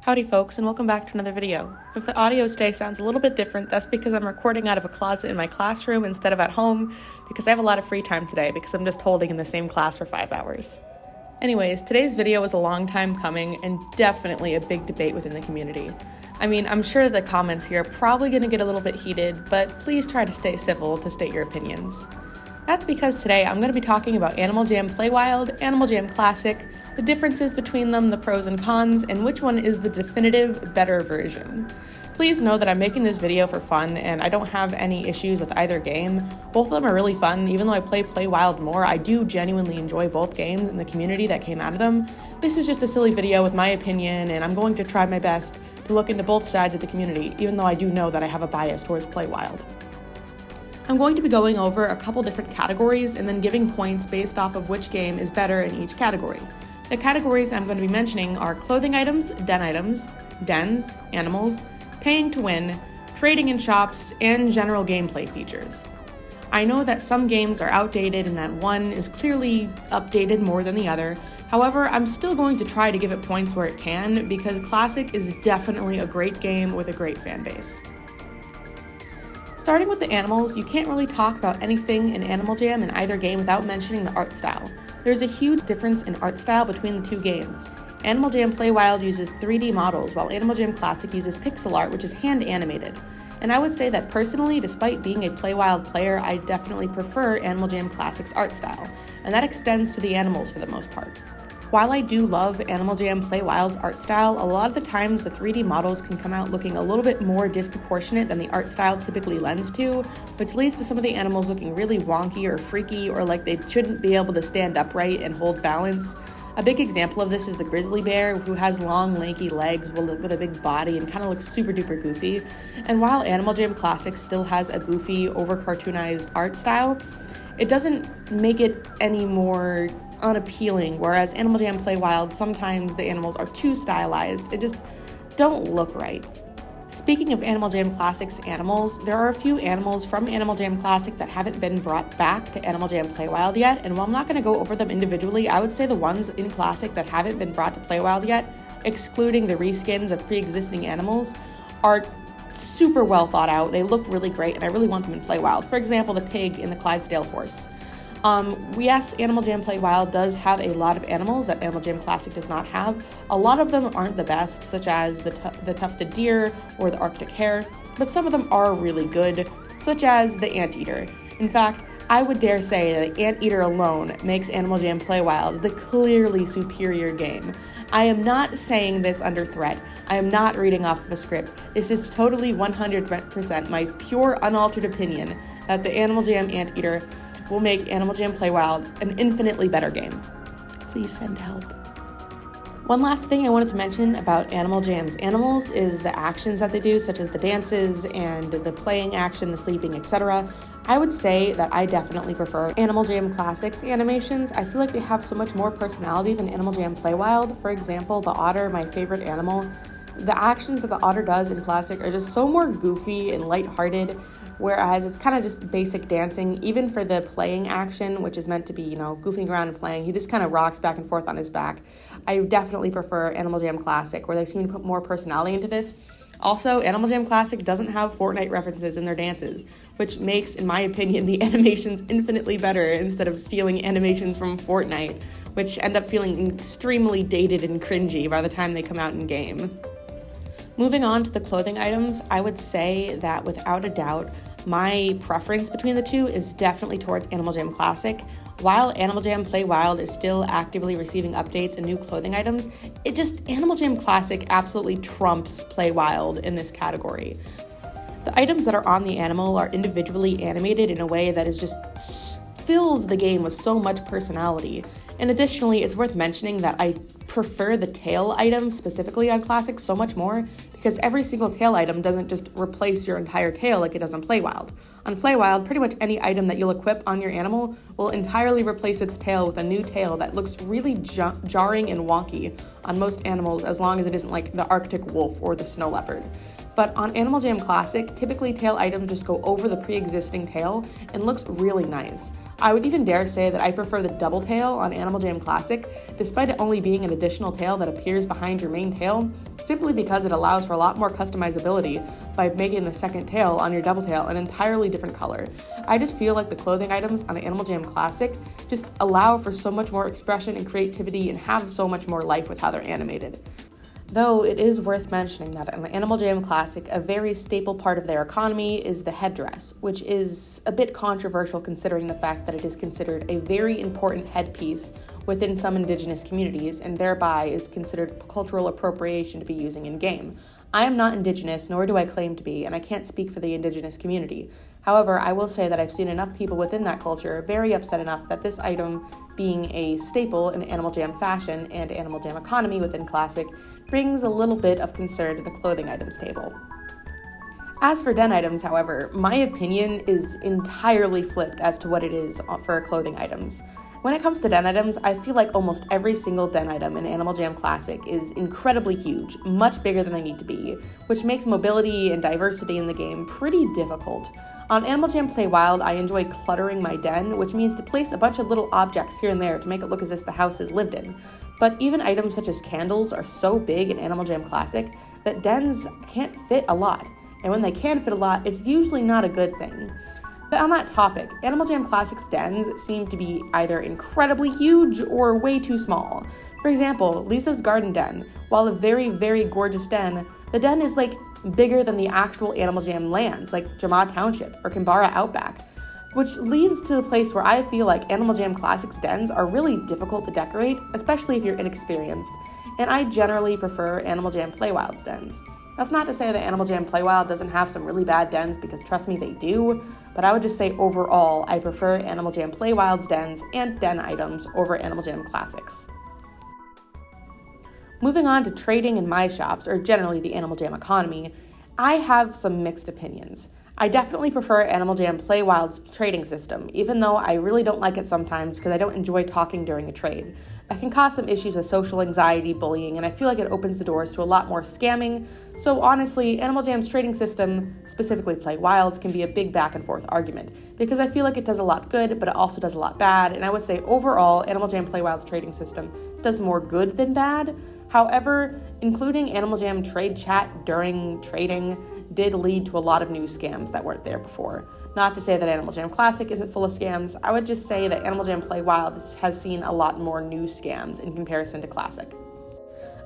Howdy folks, and welcome back to another video. If the audio today sounds a little bit different, that's because I'm recording out of a closet in my classroom instead of at home, because I have a lot of free time today because I'm just holding in the same class for 5 hours. Anyways, today's video was a long time coming and definitely a big debate within the community. I mean, I'm sure the comments here are probably going to get a little bit heated, but please try to stay civil to state your opinions. That's because today I'm going to be talking about Animal Jam Playwild, Animal Jam Classic, the differences between them, the pros and cons, and which one is the definitive, better version. Please know that I'm making this video for fun and I don't have any issues with either game. Both of them are really fun. Even though I play Playwild more, I do genuinely enjoy both games and the community that came out of them. This is just a silly video with my opinion, and I'm going to try my best to look into both sides of the community, even though I do know that I have a bias towards Playwild. I'm going to be going over a couple different categories and then giving points based off of which game is better in each category. The categories I'm going to be mentioning are clothing items, dens, animals, paying to win, trading in shops, and general gameplay features. I know that some games are outdated and that one is clearly updated more than the other. However, I'm still going to try to give it points where it can because Classic is definitely a great game with a great fan base. Starting with the animals, you can't really talk about anything in Animal Jam in either game without mentioning the art style. There's a huge difference in art style between the two games. Animal Jam Playwild uses 3D models, while Animal Jam Classic uses pixel art, which is hand animated. And I would say that personally, despite being a Playwild player, I definitely prefer Animal Jam Classic's art style, and that extends to the animals for the most part. While I do love Animal Jam Playwild's art style, a lot of the times the 3D models can come out looking a little bit more disproportionate than the art style typically lends to, which leads to some of the animals looking really wonky or freaky or like they shouldn't be able to stand upright and hold balance. A big example of this is the grizzly bear, who has long, lanky legs with a big body and kind of looks super duper goofy. And while Animal Jam Classic still has a goofy, over-cartoonized art style, it doesn't make it any more unappealing, whereas Animal Jam Playwild, sometimes the animals are too stylized. It just don't look right. Speaking of Animal Jam Classic's animals, there are a few animals from Animal Jam Classic that haven't been brought back to Animal Jam Playwild yet, and while I'm not going to go over them individually, I would say the ones in Classic that haven't been brought to Playwild yet, excluding the reskins of pre-existing animals, are super well thought out. They look really great, and I really want them in Playwild. For example, the pig and the Clydesdale horse. Yes, Animal Jam Playwild does have a lot of animals that Animal Jam Classic does not have. A lot of them aren't the best, such as the tufted deer or the Arctic hare, but some of them are really good, such as the anteater. In fact, I would dare say that the anteater alone makes Animal Jam Playwild the clearly superior game. I am not saying this under threat. I am not reading off of a script. This is totally 100% my pure, unaltered opinion that the Animal Jam anteater will make Animal Jam Playwild an infinitely better game. Please send help. One last thing I wanted to mention about Animal Jam's animals is the actions that they do, such as the dances and the playing action, the sleeping, etc. I would say that I definitely prefer Animal Jam Classic's animations. I feel like they have so much more personality than Animal Jam Playwild. For example, the otter, my favorite animal, the actions that the otter does in Classic are just so more goofy and lighthearted, whereas it's kind of just basic dancing. Even for the playing action, which is meant to be, goofing around and playing, he just kind of rocks back and forth on his back. I definitely prefer Animal Jam Classic, where they seem to put more personality into this. Also, Animal Jam Classic doesn't have Fortnite references in their dances, which makes, in my opinion, the animations infinitely better instead of stealing animations from Fortnite, which end up feeling extremely dated and cringy by the time they come out in game. Moving on to the clothing items, I would say that without a doubt, my preference between the two is definitely towards Animal Jam Classic. While Animal Jam Playwild is still actively receiving updates and new clothing items, Animal Jam Classic absolutely trumps Playwild in this category. The items that are on the animal are individually animated in a way that is just fills the game with so much personality. And additionally, it's worth mentioning that I prefer the tail item specifically on Classic so much more because every single tail item doesn't just replace your entire tail like it does on Playwild. On Playwild, pretty much any item that you'll equip on your animal will entirely replace its tail with a new tail that looks really jarring and wonky on most animals, as long as it isn't like the Arctic wolf or the snow leopard. But on Animal Jam Classic, typically tail items just go over the pre-existing tail and looks really nice. I would even dare say that I prefer the double tail on Animal Jam Classic, despite it only being an additional tail that appears behind your main tail, simply because it allows for a lot more customizability by making the second tail on your double tail an entirely different color. I just feel like the clothing items on the Animal Jam Classic just allow for so much more expression and creativity and have so much more life with how they're animated. Though it is worth mentioning that in the Animal Jam Classic, a very staple part of their economy is the headdress, which is a bit controversial considering the fact that it is considered a very important headpiece within some indigenous communities and thereby is considered cultural appropriation to be using in-game. I am not indigenous, nor do I claim to be, and I can't speak for the indigenous community. However, I will say that I've seen enough people within that culture very upset enough that this item, being a staple in Animal Jam fashion and Animal Jam economy within Classic, brings a little bit of concern to the clothing items table. As for den items, however, my opinion is entirely flipped as to what it is for clothing items. When it comes to den items, I feel like almost every single den item in Animal Jam Classic is incredibly huge, much bigger than they need to be, which makes mobility and diversity in the game pretty difficult. On Animal Jam Play Wild, I enjoy cluttering my den, which means to place a bunch of little objects here and there to make it look as if the house is lived in. But even items such as candles are so big in Animal Jam Classic that dens can't fit a lot. And when they can fit a lot, it's usually not a good thing. But on that topic, Animal Jam Classic's dens seem to be either incredibly huge or way too small. For example, Lisa's Garden Den, while a very, very gorgeous den, the den is like bigger than the actual Animal Jam lands, like Jamaat Township or Kimbara Outback, which leads to the place where I feel like Animal Jam Classic's dens are really difficult to decorate, especially if you're inexperienced, and I generally prefer Animal Jam Play Wild's dens. That's not to say that Animal Jam Play Wild doesn't have some really bad dens, because trust me, they do, but I would just say overall, I prefer Animal Jam Play Wild's dens and den items over Animal Jam Classics. Moving on to trading in my shops, or generally the Animal Jam economy, I have some mixed opinions. I definitely prefer Animal Jam Play Wild's trading system, even though I really don't like it sometimes because I don't enjoy talking during a trade. That can cause some issues with social anxiety, bullying, and I feel like it opens the doors to a lot more scamming. So honestly, Animal Jam's trading system, specifically Play Wild's, can be a big back and forth argument because I feel like it does a lot good, but it also does a lot bad, and I would say overall, Animal Jam Play Wild's trading system does more good than bad. However, including Animal Jam trade chat during trading did lead to a lot of new scams that weren't there before. Not to say that Animal Jam Classic isn't full of scams, I would just say that Animal Jam Play Wild has seen a lot more new scams in comparison to Classic.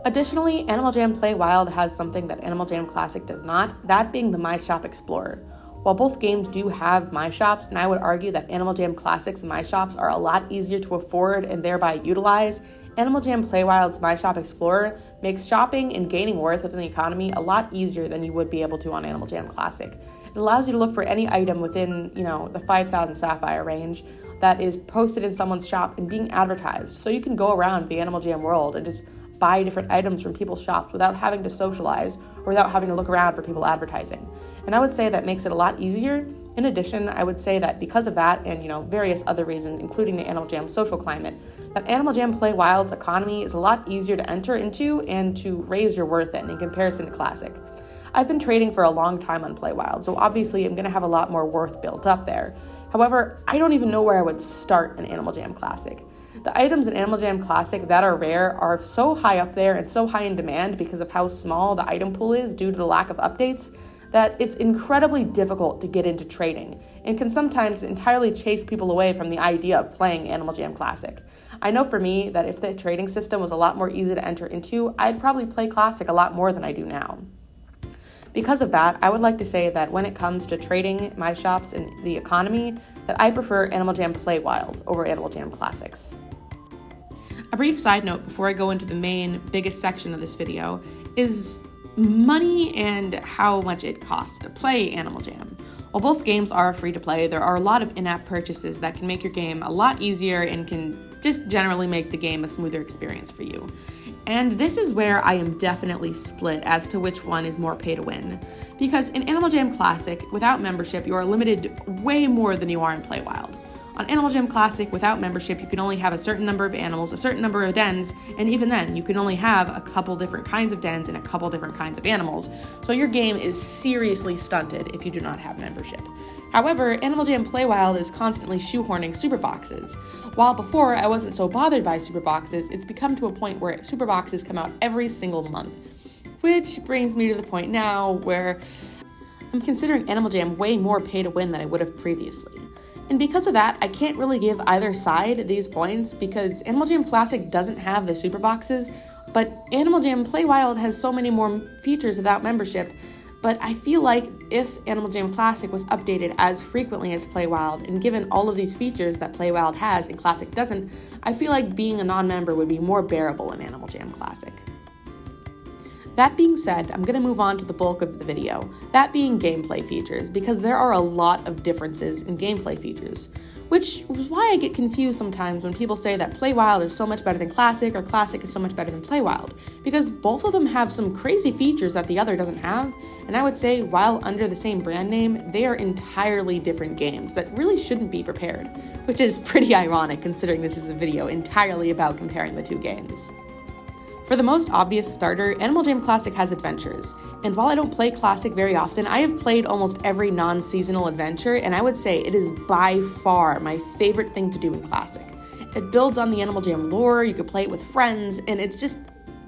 Additionally, Animal Jam Play Wild has something that Animal Jam Classic does not, that being the My Shop Explorer. While both games do have My Shops, and I would argue that Animal Jam Classic's My Shops are a lot easier to afford and thereby utilize, Animal Jam Play Wild's My Shop Explorer makes shopping and gaining worth within the economy a lot easier than you would be able to on Animal Jam Classic. It allows you to look for any item within, the 5,000 Sapphire range that is posted in someone's shop and being advertised. So you can go around the Animal Jam world and just buy different items from people's shops without having to socialize or without having to look around for people advertising. And I would say that makes it a lot easier. In addition, I would say that because of that and, various other reasons, including the Animal Jam social climate, that Animal Jam Play Wild's economy is a lot easier to enter into and to raise your worth in comparison to Classic. I've been trading for a long time on Play Wild, so obviously I'm going to have a lot more worth built up there. However, I don't even know where I would start in Animal Jam Classic. The items in Animal Jam Classic that are rare are so high up there and so high in demand because of how small the item pool is due to the lack of updates that it's incredibly difficult to get into trading and can sometimes entirely chase people away from the idea of playing Animal Jam Classic. I know for me that if the trading system was a lot more easy to enter into, I'd probably play Classic a lot more than I do now. Because of that, I would like to say that when it comes to trading my shops in the economy, that I prefer Animal Jam Play Wild over Animal Jam Classics. A brief side note before I go into the main, biggest section of this video is money and how much it costs to play Animal Jam. While both games are free to play, there are a lot of in-app purchases that can make your game a lot easier and can just generally make the game a smoother experience for you. And this is where I am definitely split as to which one is more pay to win. Because in Animal Jam Classic, without membership, you are limited way more than you are in Play Wild. On Animal Jam Classic, without membership, you can only have a certain number of animals, a certain number of dens, and even then, you can only have a couple different kinds of dens and a couple different kinds of animals. So your game is seriously stunted if you do not have membership. However, Animal Jam Playwild is constantly shoehorning super boxes. While before I wasn't so bothered by super boxes, it's become to a point where super boxes come out every single month. Which brings me to the point now where I'm considering Animal Jam way more pay to win than I would have previously. And because of that, I can't really give either side these points because Animal Jam Classic doesn't have the super boxes, but Animal Jam Playwild has so many more features without membership. But I feel like if Animal Jam Classic was updated as frequently as Playwild and given all of these features that Playwild has and Classic doesn't, I feel like being a non-member would be more bearable in Animal Jam Classic. That being said, I'm going to move on to the bulk of the video, that being gameplay features, because there are a lot of differences in gameplay features, which is why I get confused sometimes when people say that Playwild is so much better than Classic or Classic is so much better than Playwild, because both of them have some crazy features that the other doesn't have, and I would say while under the same brand name, they are entirely different games that really shouldn't be compared, which is pretty ironic considering this is a video entirely about comparing the two games. For the most obvious starter, Animal Jam Classic has adventures, and while I don't play Classic very often, I have played almost every non-seasonal adventure, and I would say it is by far my favorite thing to do in Classic. It builds on the Animal Jam lore, you could play it with friends, and it's just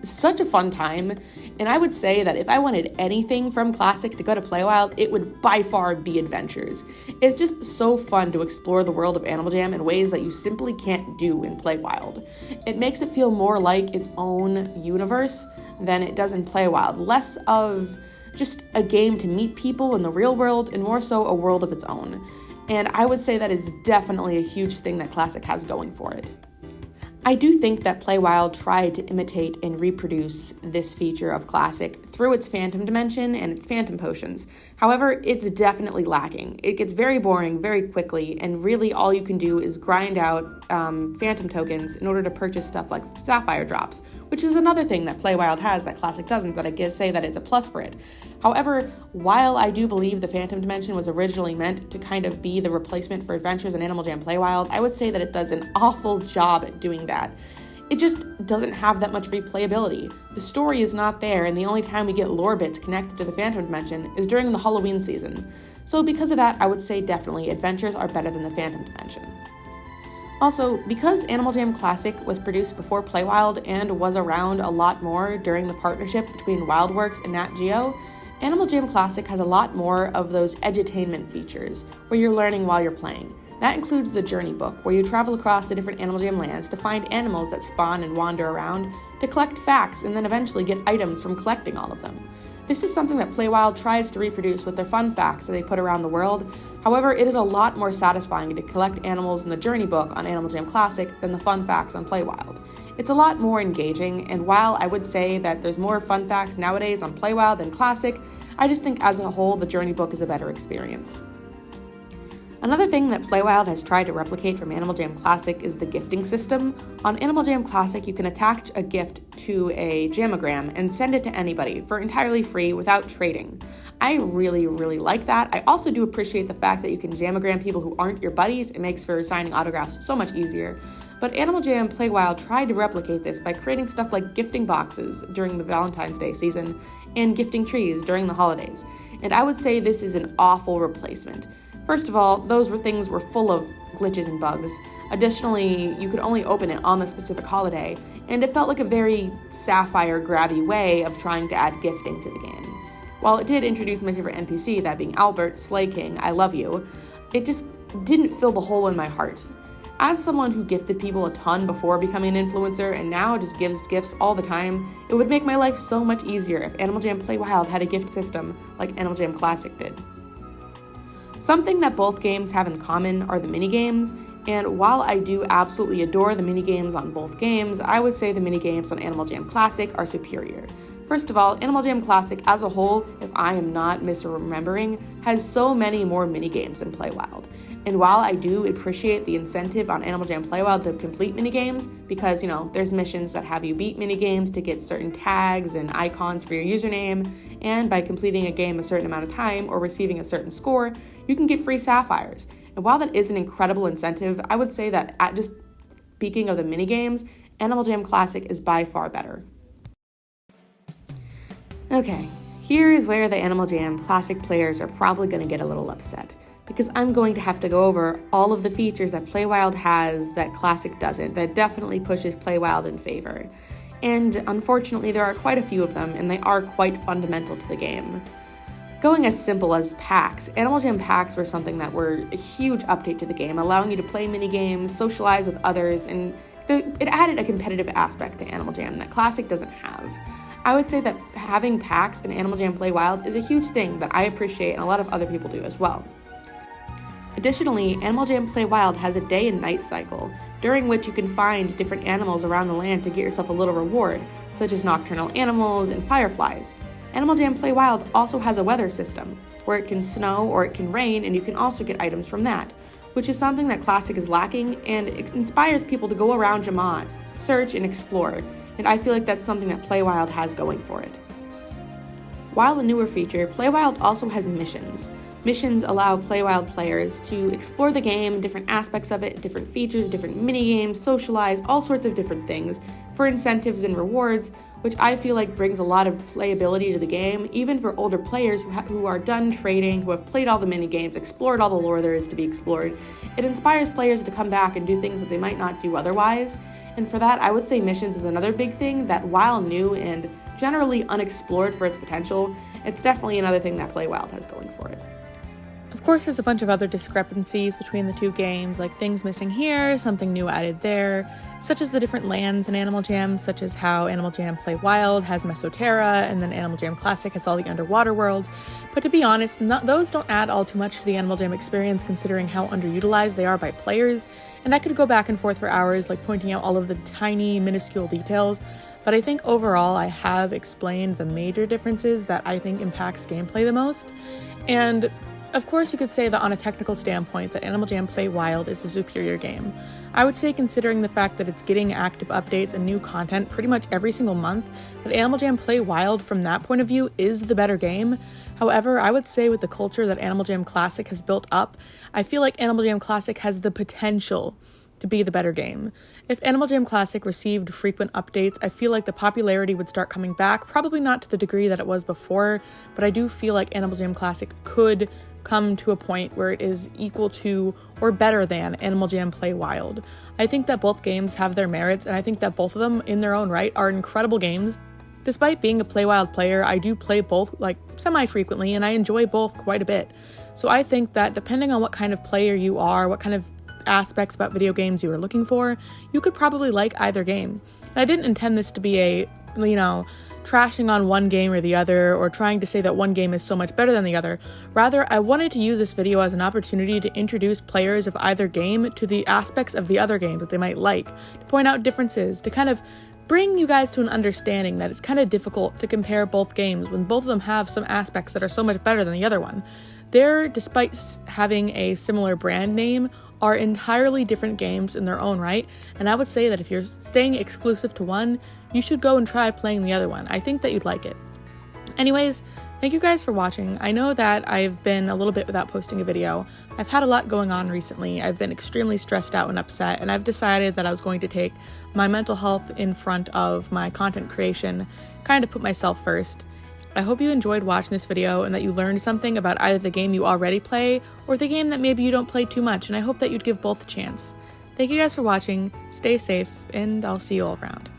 such a fun time, and I would say that if I wanted anything from Classic to go to Playwild, it would by far be adventures. It's just so fun to explore the world of Animal Jam in ways that you simply can't do in Playwild. It makes it feel more like its own universe than it does in Playwild, less of just a game to meet people in the real world and more so a world of its own. And I would say that is definitely a huge thing that Classic has going for it. I do think that Playwild tried to imitate and reproduce this feature of Classic through its Phantom Dimension and its Phantom Potions. However, it's definitely lacking. It gets very boring very quickly, and really all you can do is grind out Phantom tokens in order to purchase stuff like Sapphire Drops, which is another thing that Playwild has that Classic doesn't, but I guess say that it's a plus for it. However, while I do believe the Phantom Dimension was originally meant to kind of be the replacement for Adventures in Animal Jam Playwild, I would say that it does an awful job at doing that. It just doesn't have that much replayability. The story is not there, and the only time we get lore bits connected to the Phantom Dimension is during the Halloween season. So because of that, I would say definitely Adventures are better than the Phantom Dimension. Also, because Animal Jam Classic was produced before Playwild and was around a lot more during the partnership between WildWorks and Nat Geo, Animal Jam Classic has a lot more of those edutainment features, where you're learning while you're playing. That includes the Journey Book, where you travel across the different Animal Jam lands to find animals that spawn and wander around, to collect facts and then eventually get items from collecting all of them. This is something that Playwild tries to reproduce with their fun facts that they put around the world. However, it is a lot more satisfying to collect animals in the Journey Book on Animal Jam Classic than the fun facts on Playwild. It's a lot more engaging, and while I would say that there's more fun facts nowadays on Playwild than Classic, I just think as a whole the Journey Book is a better experience. Another thing that Playwild has tried to replicate from Animal Jam Classic is the gifting system. On Animal Jam Classic, you can attach a gift to a Jamagram and send it to anybody for entirely free without trading. I really, really like that. I also do appreciate the fact that you can Jamagram people who aren't your buddies. It makes for signing autographs so much easier. But Animal Jam Playwild tried to replicate this by creating stuff like gifting boxes during the Valentine's Day season and gifting trees during the holidays. And I would say this is an awful replacement. First of all, those things were full of glitches and bugs. Additionally, you could only open it on the specific holiday, and it felt like a very Sapphire grabby way of trying to add gifting to the game. While it did introduce my favorite NPC, that being Albert, Slay King, I love you, it just didn't fill the hole in my heart. As someone who gifted people a ton before becoming an influencer and now just gives gifts all the time, it would make my life so much easier if Animal Jam Playwild had a gift system like Animal Jam Classic did. Something that both games have in common are the minigames, and while I do absolutely adore the minigames on both games, I would say the minigames on Animal Jam Classic are superior. First of all, Animal Jam Classic as a whole, if I am not misremembering, has so many more minigames than Playwild. And while I do appreciate the incentive on Animal Jam Playwild to complete minigames, because, there's missions that have you beat minigames to get certain tags and icons for your username, and by completing a game a certain amount of time or receiving a certain score, you can get free sapphires. And while that is an incredible incentive, I would say that just speaking of the minigames, Animal Jam Classic is by far better. Okay, here is where the Animal Jam Classic players are probably going to get a little upset, because I'm going to have to go over all of the features that Playwild has that Classic doesn't, that definitely pushes Playwild in favor. And unfortunately, there are quite a few of them, and they are quite fundamental to the game. Going as simple as packs, Animal Jam packs were something that were a huge update to the game, allowing you to play mini-games, socialize with others, and it added a competitive aspect to Animal Jam that Classic doesn't have. I would say that having packs in Animal Jam Playwild is a huge thing that I appreciate and a lot of other people do as well. Additionally, Animal Jam Playwild has a day and night cycle, during which you can find different animals around the land to get yourself a little reward, such as nocturnal animals and fireflies. Animal Jam Playwild also has a weather system, where it can snow or it can rain, and you can also get items from that, which is something that Classic is lacking, and it inspires people to go around Jamaa, search and explore, and I feel like that's something that Playwild has going for it. While a newer feature, Playwild also has missions. Missions allow Playwild players to explore the game, different aspects of it, different features, different mini-games, socialize, all sorts of different things for incentives and rewards, which I feel like brings a lot of playability to the game, even for older players who are done trading, who have played all the mini-games, explored all the lore there is to be explored. It inspires players to come back and do things that they might not do otherwise, and for that, I would say missions is another big thing that, while new and generally unexplored for its potential, it's definitely another thing that Playwild has going for it. Of course, there's a bunch of other discrepancies between the two games, like things missing here, something new added there, such as the different lands in Animal Jam, such as how Animal Jam Playwild has Mesoterra, and then Animal Jam Classic has all the underwater worlds. But to be honest, those don't add all too much to the Animal Jam experience, considering how underutilized they are by players, and I could go back and forth for hours, like pointing out all of the tiny, minuscule details, but I think overall I have explained the major differences that I think impacts gameplay the most. And of course, you could say that on a technical standpoint that Animal Jam Playwild is the superior game. I would say, considering the fact that it's getting active updates and new content pretty much every single month, that Animal Jam Playwild from that point of view is the better game. However, I would say with the culture that Animal Jam Classic has built up, I feel like Animal Jam Classic has the potential to be the better game. If Animal Jam Classic received frequent updates, I feel like the popularity would start coming back, probably not to the degree that it was before, but I do feel like Animal Jam Classic could come to a point where it is equal to or better than Animal Jam Playwild. I think that both games have their merits, and I think that both of them in their own right are incredible games. Despite being a Playwild player, I do play both semi-frequently, and I enjoy both quite a bit. So I think that depending on what kind of player you are, what kind of aspects about video games you are looking for, you could probably like either game. And I didn't intend this to be a, trashing on one game or the other, or trying to say that one game is so much better than the other. Rather, I wanted to use this video as an opportunity to introduce players of either game to the aspects of the other games that they might like, to point out differences, to kind of bring you guys to an understanding that it's kind of difficult to compare both games when both of them have some aspects that are so much better than the other one. They're, despite having a similar brand name, are entirely different games in their own right, and I would say that if you're staying exclusive to one, you should go and try playing the other one. I think that you'd like it. Anyways, thank you guys for watching. I know that I've been a little bit without posting a video. I've had a lot going on recently. I've been extremely stressed out and upset, and I've decided that I was going to take my mental health in front of my content creation, kind of put myself first. I hope you enjoyed watching this video and that you learned something about either the game you already play or the game that maybe you don't play too much, and I hope that you'd give both a chance. Thank you guys for watching, stay safe, and I'll see you all around.